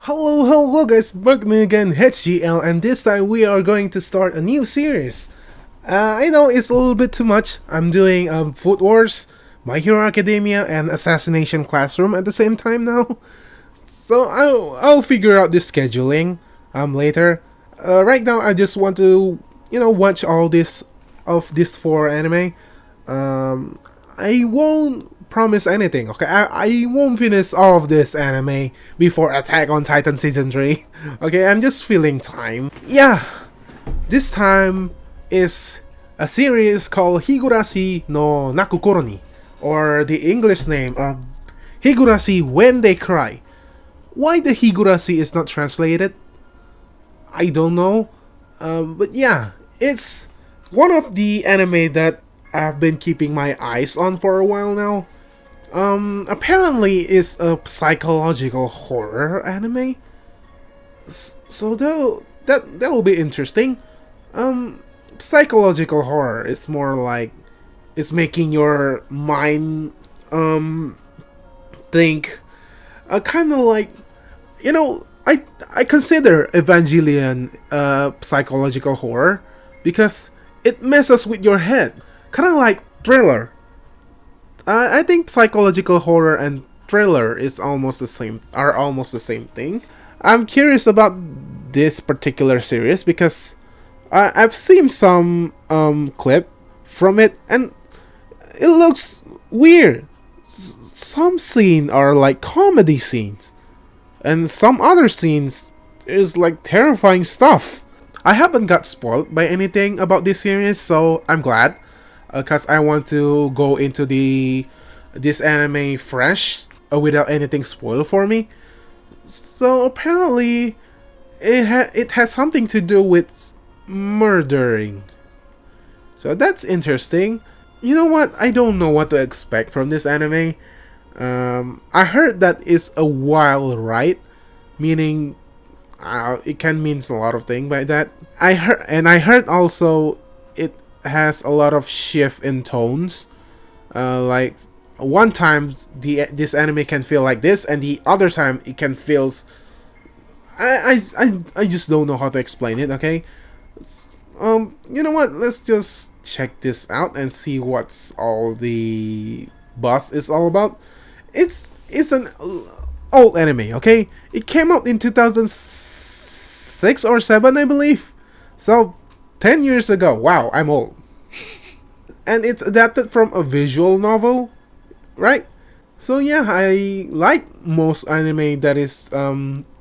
Hello guys, back me again, HGL, and this time we are going to start a new series. I know it's a little bit too much. I'm doing Food Wars, My Hero Academia, and Assassination Classroom at the same time now. So I'll figure out this scheduling later. Right now I just want to watch all this of these four anime. Um, I won't promise anything, okay? I won't finish all of this anime before Attack on Titan Season 3. Okay, I'm just feeling time. Yeah, this time is a series called Higurashi no Naku Koro ni, or the English name of Higurashi When They Cry. Why the Higurashi is not translated, I don't know. But yeah, it's one of the anime that I've been keeping my eyes on for a while now. Apparently it's a psychological horror anime. So that will be interesting. Psychological horror is more like it's making your mind think. Kind of like, I consider Evangelion psychological horror because it messes with your head, kind of like thriller. I think psychological horror and thriller is almost the same thing. I'm curious about this particular series because I've seen some clip from it and it looks weird. Some scenes are like comedy scenes, and some other scenes is like terrifying stuff. I haven't got spoiled by anything about this series, so I'm glad, because I want to go into this anime fresh, without anything spoiled for me. So apparently, it has something to do with murdering. So that's interesting. You know what? I don't know what to expect from this anime. I heard that it's a wild ride, meaning it can mean a lot of things by that. I heard also it has a lot of shift in tones. Like one time this anime can feel like this, and the other time it can feel. I just don't know how to explain it. Okay, you know what? Let's just check this out and see what's all the buzz is all about. It's an old anime, okay? It came out in 2006 or 7, I believe. So 10 years ago. Wow, I'm old. And it's adapted from a visual novel, right? So yeah, I like most anime that is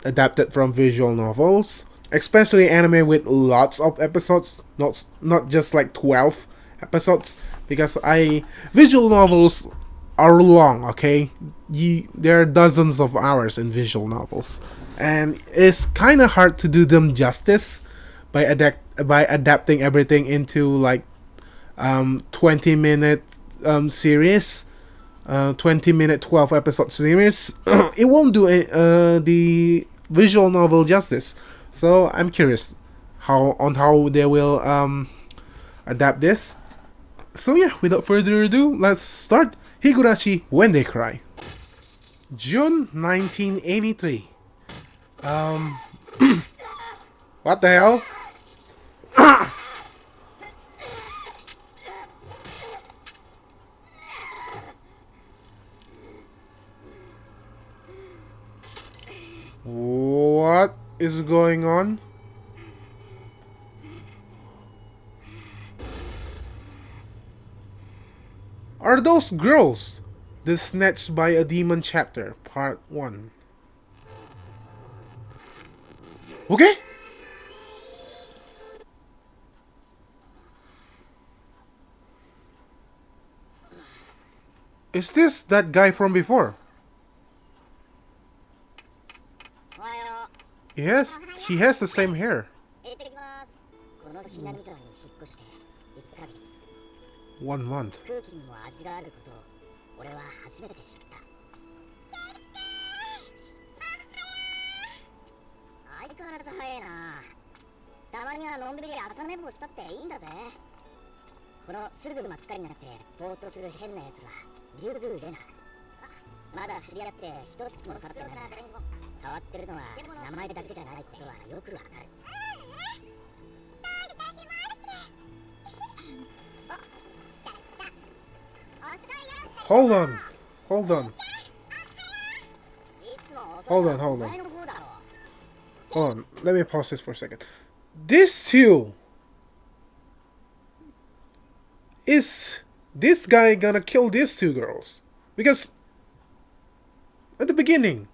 adapted from visual novels, especially anime with lots of episodes, not just like 12 episodes, because I visual novels are long, okay? There are dozens of hours in visual novels, and it's kind of hard to do them justice by adapting everything into like 20-minute series, 20-minute 12 episode series. It won't do the visual novel justice. So I'm curious how they will adapt this. So yeah, without further ado, let's start Higurashi When They Cry. June 1983. What the hell? What is going on? Are those girls? The Snatched by a Demon chapter, part 1. Okay? Is this that guy from before? Yes, he has the same hair. 1 month. 相変わらず早いな。たまにはのんびり朝寝坊したっていいんだぜ。このすぐ真っ赤になってぼーっとする変なやつが竜宮レナ。まだ知り合って一月も経ってない。変わってるのは名前だけじゃないことはよくわかる。Hold on. Hold on. Hold on, hold on. Hold on. Let me pause this for a second. This too. Is this guy gonna kill these two girls? Because at the beginning,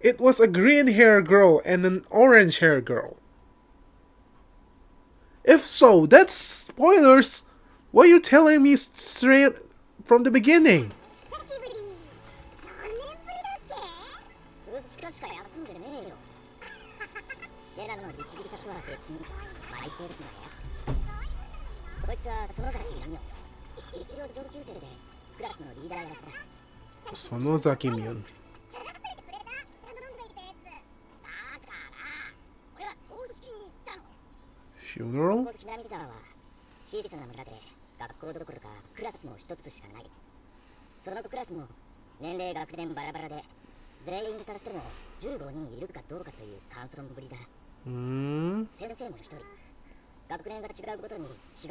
it was a green hair girl and an orange hair girl. If so, that's spoilers. Why are you telling me straight from the beginning? Sonozaki Myun. Funeral? 小さな村で学校どころかクラスも一つしかない。そのクラスも年齢学年バラバラで全員で足しても15人いるかどうかという簡素ぶりだ。先生も一人。学年が違うことに違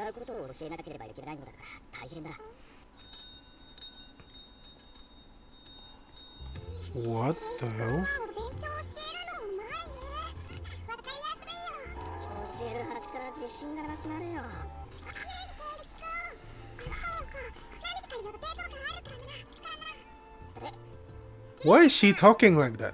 うことを教えなければいけないのだから大変だ。What the hell? 教える話から自信がなくなるよ。Why is she talking like that?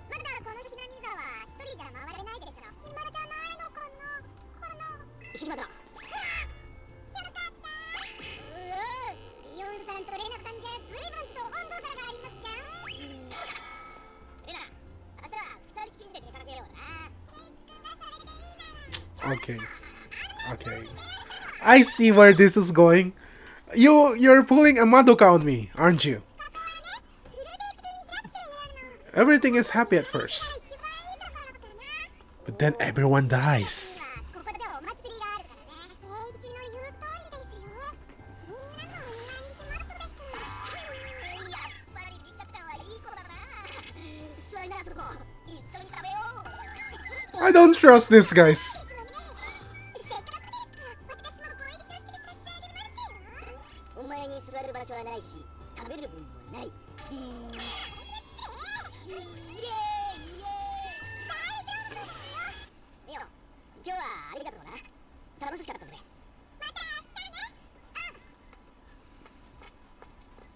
Okay. Okay. I see where this is going. You're pulling a Madoka on me, aren't you? Everything is happy at first. But then everyone dies. I don't trust this, guys.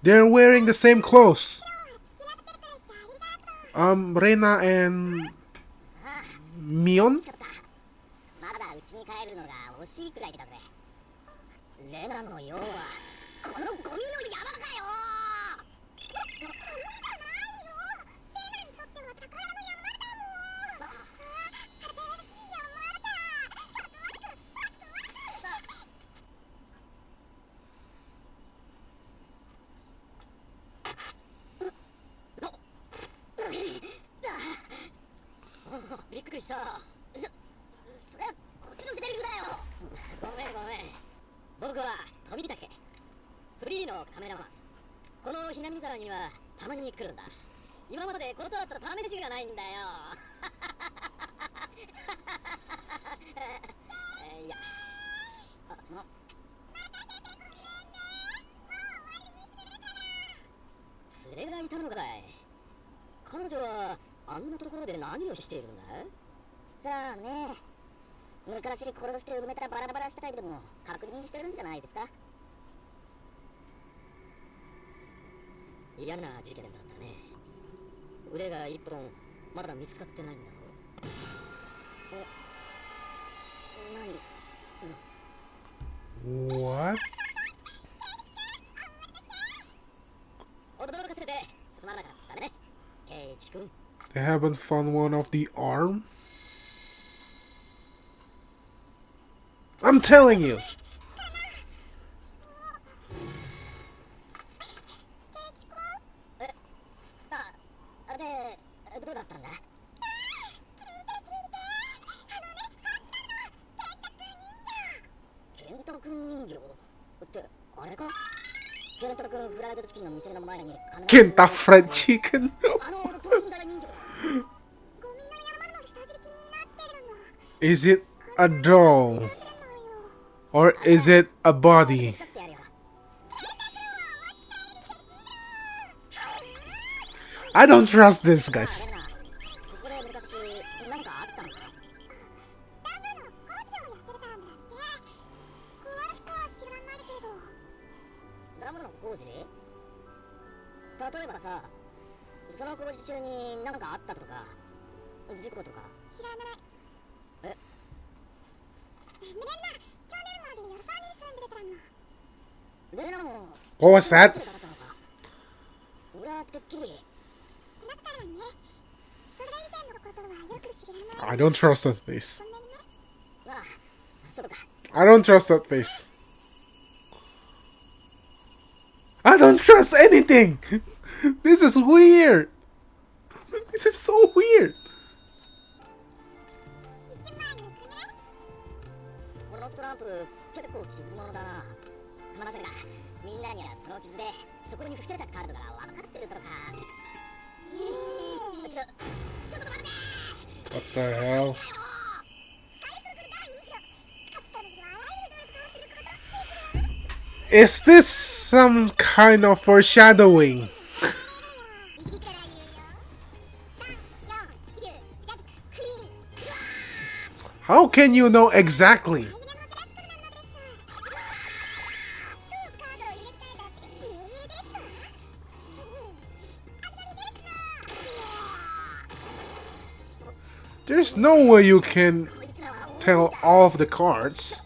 They're wearing the same clothes. Reina and Mion? What? They haven't found one of the arm? I'm telling you! Kenta fried chicken. Is it a doll? Or is it a body? I don't trust this, guys. ここで昔何かあったのか。ダムの工事？例えばさ、その工事中に何かあったとか、事故とか。知らない。え？レナも。What was that? 俺はてっきり。I don't trust that face. ああ、そうか。I don't trust that face. I don't trust anything! This is weird! This is so weird! このトランプ結構傷物だな。まさかみんなにはその傷でそこに伏せたカードが分かってるとか。ちょっと待って。 What the hell? Is this some kind of foreshadowing? How can you know exactly? There's no way you can tell all of the cards.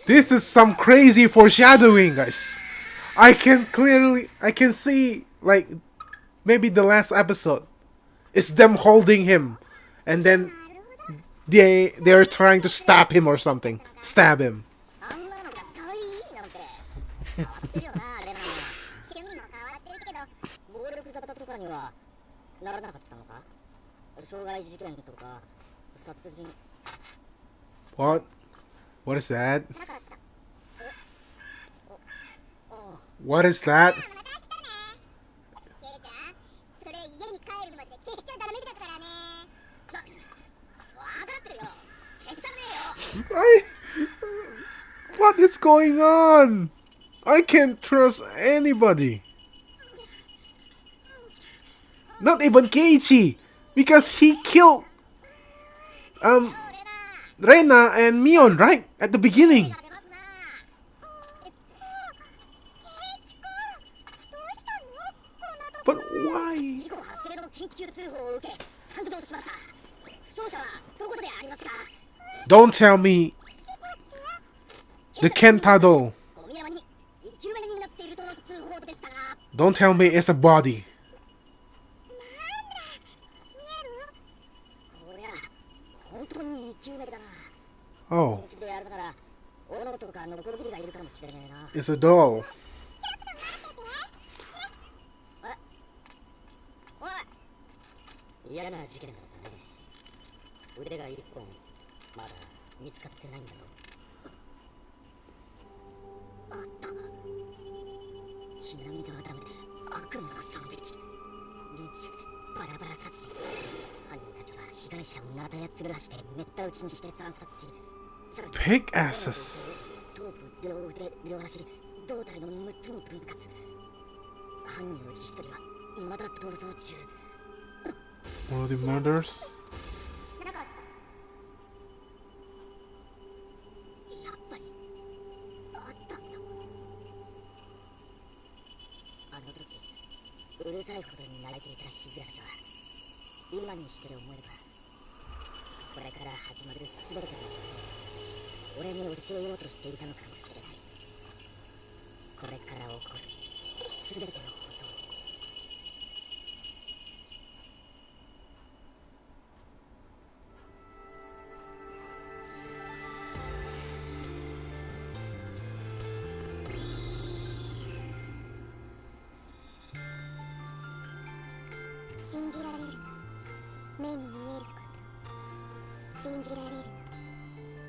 This is some crazy foreshadowing, guys. I can see, like, maybe the last episode is them holding him, and then they're trying to stab him or something. Stab him. What? What is that? What is that? What is going on? I can't trust anybody. Not even Keiichi, because he killed Rena and Mion, right? At the beginning. But why? Don't tell me the Kentado. Don't tell me it's a body. Oh. It's a doll. Pig asses. One of the murders? 信じられるの目に見えること信じられるの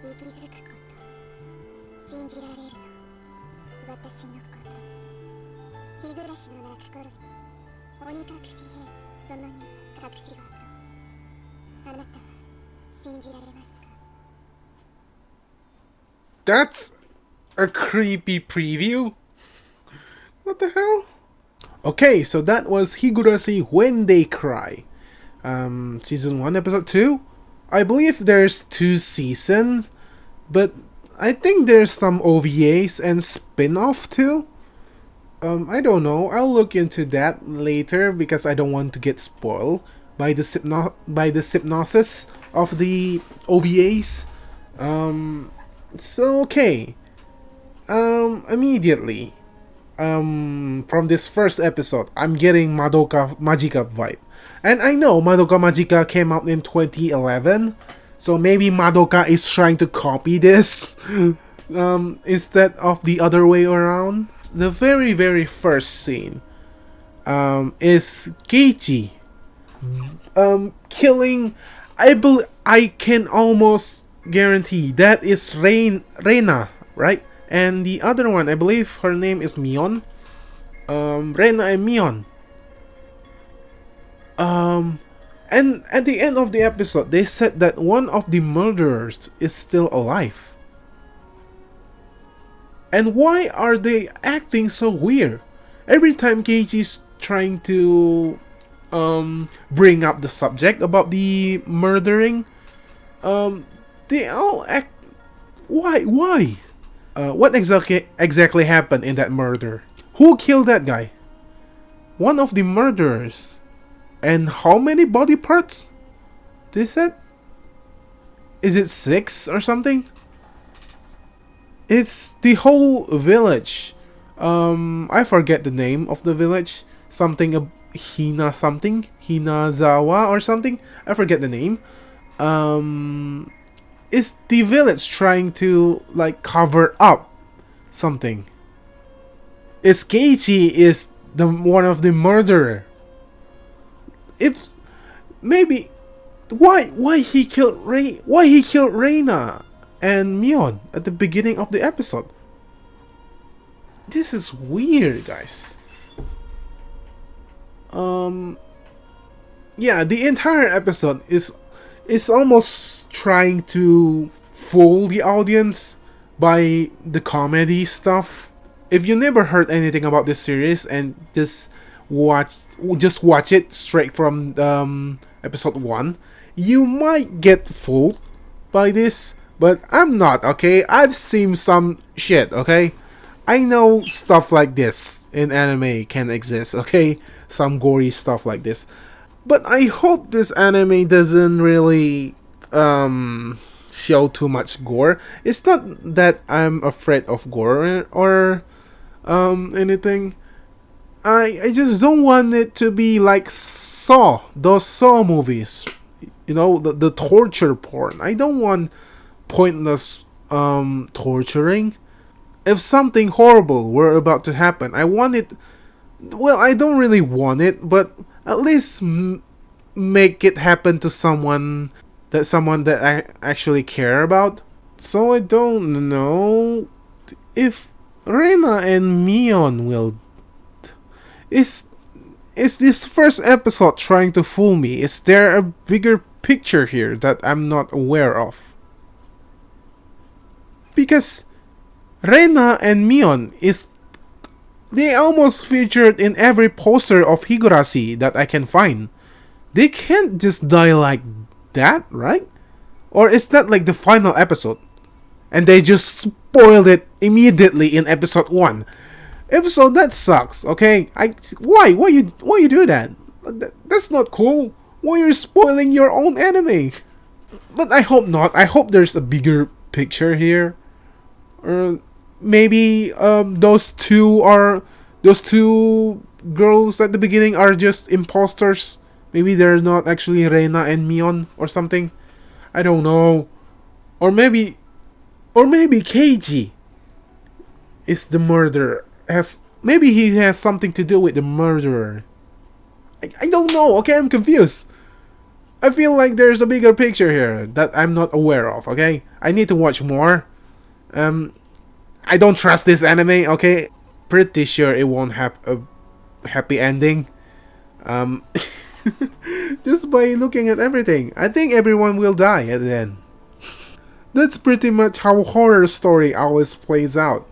息づくこと信じられるの私のこと日暮らしの泣く頃に鬼隠し編その2隠し事あなたは信じられますか That's a creepy preview. What the hell? Okay, so that was Higurashi When They Cry. Season 1, episode 2? I believe there's 2 seasons, but I think there's some OVAs and spin-off too. I don't know. I'll look into that later because I don't want to get spoiled by the synopsis of the OVAs. So okay. Immediately, from this first episode, I'm getting Madoka Magica vibe. And I know Madoka Magica came out in 2011, so maybe Madoka is trying to copy this instead of the other way around. The very, very first scene is Keiichi killing. I can almost guarantee that is Reina, right? And the other one, I believe her name is Mion. Reina and Mion. And at the end of the episode, they said that one of the murderers is still alive. And why are they acting so weird? Every time Keiichi's trying to bring up the subject about the murdering, they all act. Why? What exactly happened in that murder? Who killed that guy? One of the murderers. And how many body parts? They said? Is it 6 or something? It's the whole village. I forget the name of the village. Something Hinazawa or something. I forget the name. Is the village trying to like cover up something? Is Keiichi is the one of the murderer? If maybe why he killed Reina and Mion at the beginning of the episode? This is weird, guys. Yeah, the entire episode is almost trying to fool the audience by the comedy stuff. If you never heard anything about this series and just watch it straight from episode 1, you might get fooled by this, but I'm not, okay? I've seen some shit, okay? I know stuff like this in anime can exist, okay? Some gory stuff like this. But I hope this anime doesn't really show too much gore. It's not that I'm afraid of gore or anything. I just don't want it to be like Saw, those Saw movies. You know, the torture porn. I don't want pointless torturing. If something horrible were about to happen, I want it. Well, I don't really want it, but at least make it happen to someone that I actually care about. So I don't know if Reina and Mion will. Is this first episode trying to fool me? Is there a bigger picture here that I'm not aware of? Because Reina and Mion they almost featured in every poster of Higurashi that I can find. They can't just die like that, right? Or is that like the final episode? And they just spoiled it immediately in episode 1. If so, that sucks, okay? Why you do that? That's not cool. Why you're spoiling your own anime? But I hope not. I hope there's a bigger picture here. Or maybe those two girls at the beginning are just imposters. Maybe they're not actually Reina and Mion or something. I don't know. Or maybe Keiji is the murderer. Maybe he has something to do with the murderer. I don't know, okay? I'm confused. I feel like there's a bigger picture here that I'm not aware of, okay? I need to watch more. Um, I don't trust this anime, okay? Pretty sure it won't have a happy ending. Um, just by looking at everything, I think everyone will die at the end. That's pretty much how horror story always plays out.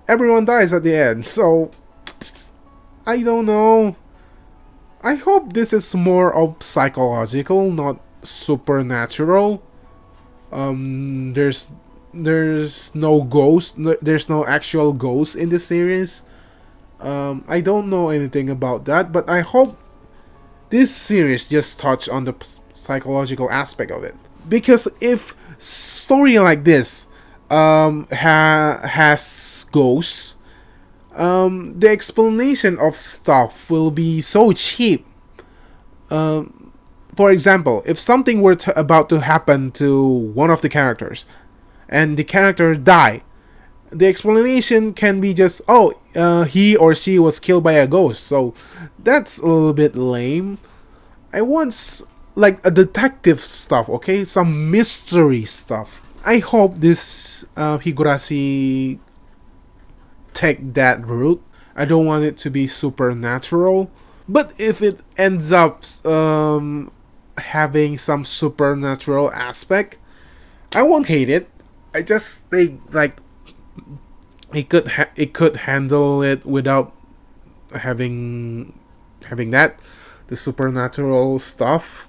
Everyone dies at the end, so I don't know. I hope this is more of psychological, not supernatural. There's no ghost. There's no actual ghost in the series. I don't know anything about that, but I hope this series just touch on the psychological aspect of it. Because if story like this has ghosts, the explanation of stuff will be so cheap. For example, if something were about to happen to one of the characters, and the character die, the explanation can be just, oh, he or she was killed by a ghost. So that's a little bit lame. I want like a detective stuff, okay? Some mystery stuff. I hope this Higurashi take that route. I don't want it to be supernatural. But if it ends up having some supernatural aspect, I won't hate it. I just think like it could handle it without having that the supernatural stuff.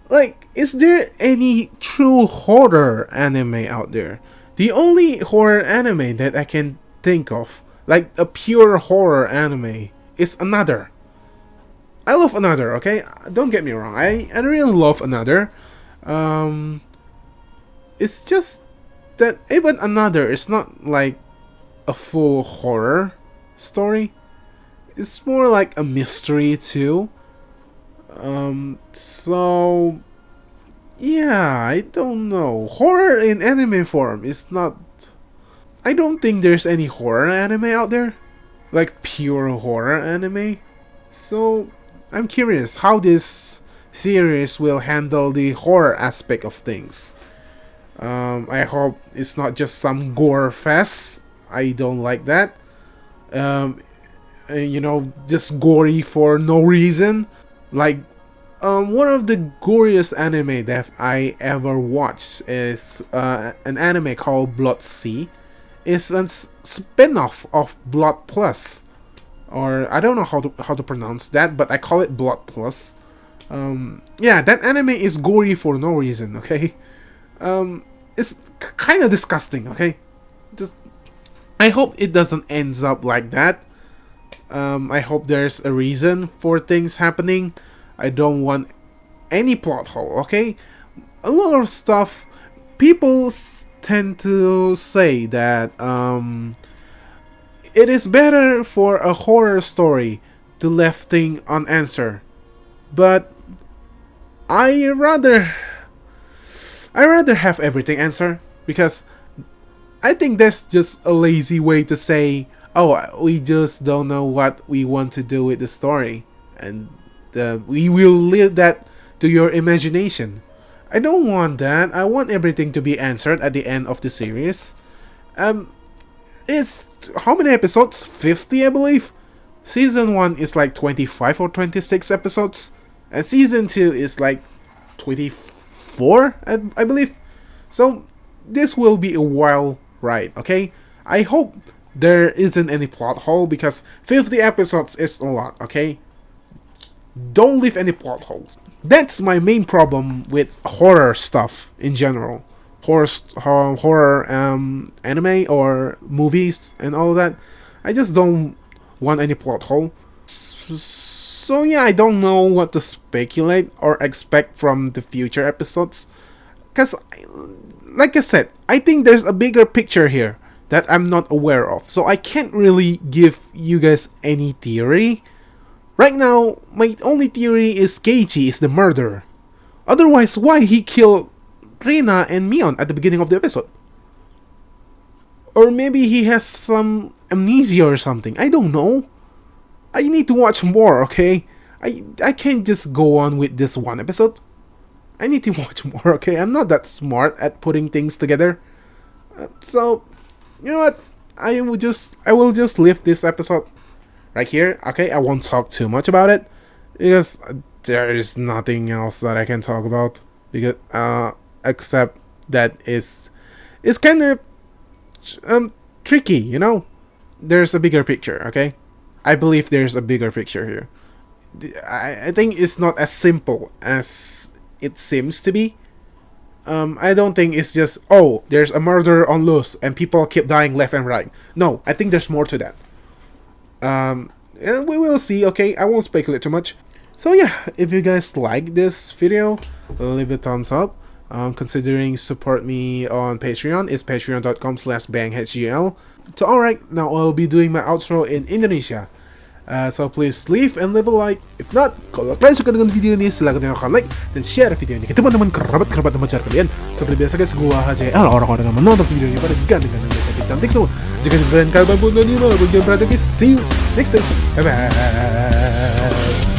Like, is there any true horror anime out there? The only horror anime that I can think of, like a pure horror anime, is Another. I love Another, okay? Don't get me wrong. I really love Another. Um, it's just that even Another is not like a full horror story. It's more like a mystery too. So yeah, I don't know. Horror in anime form is not. I don't think there's any horror anime out there, like pure horror anime. So I'm curious how this series will handle the horror aspect of things. I hope it's not just some gore fest. I don't like that. Um, just gory for no reason. Like, one of the goriest anime that I ever watched is an anime called Blood Sea. It's a spin-off of Blood Plus, or I don't know how to pronounce that, but I call it Blood Plus. Yeah, that anime is gory for no reason. Okay, it's kind of disgusting. Okay, just I hope it doesn't ends up like that. I hope there's a reason for things happening. I don't want any plot hole, okay? A lot of stuff, people tend to say that it is better for a horror story to left thing unanswered. But I rather have everything answered, because I think that's just a lazy way to say, oh, we just don't know what we want to do with the story, and we will leave that to your imagination. I don't want that. I want everything to be answered at the end of the series. It's how many episodes? 50, I believe. Season 1 is like 25 or 26 episodes, and season 2 is like 24, I believe. So this will be a wild ride, okay? I hope there isn't any plot hole, because 50 episodes is a lot, okay? Don't leave any plot holes. That's my main problem with horror stuff in general. Horror anime or movies and all that. I just don't want any plot hole. So yeah, I don't know what to speculate or expect from the future episodes. Because, like I said, I think there's a bigger picture here that I'm not aware of. So I can't really give you guys any theory. Right now, my only theory is Keiichi is the murderer. Otherwise, why he killed Rina and Mion at the beginning of the episode? Or maybe he has some amnesia or something. I don't know. I need to watch more, okay? I can't just go on with this one episode. I need to watch more, okay? I'm not that smart at putting things together. So, you know what? I will just leave this episode right here, okay? I won't talk too much about it because there is nothing else that I can talk about because except that it's kind of tricky, you know. There's a bigger picture, okay? I believe there's a bigger picture here. I think it's not as simple as it seems to be. I don't think it's just, oh, there's a murder on loose and people keep dying left and right. No, I think there's more to that. And we will see, okay? I won't speculate too much. So yeah, if you guys like this video, leave a thumbs up. Considering support me on Patreon, it's patreon.com/banghgl. So alright, now I'll be doing my outro in Indonesia. So please leave and leave a like. If not, kalau kalian suka dengan video ini, silahkan tinggalkan like dan share video ini ke teman-teman kerabat-kerabat dan pacar kalian. Seperti biasa guys, gua HCL, orang-orang yang menonton video ini pada ganteng-ganteng dan cantik semua. Jika kalian kabar pun dan ini, jangan berhenti. See you next time. Bye bye.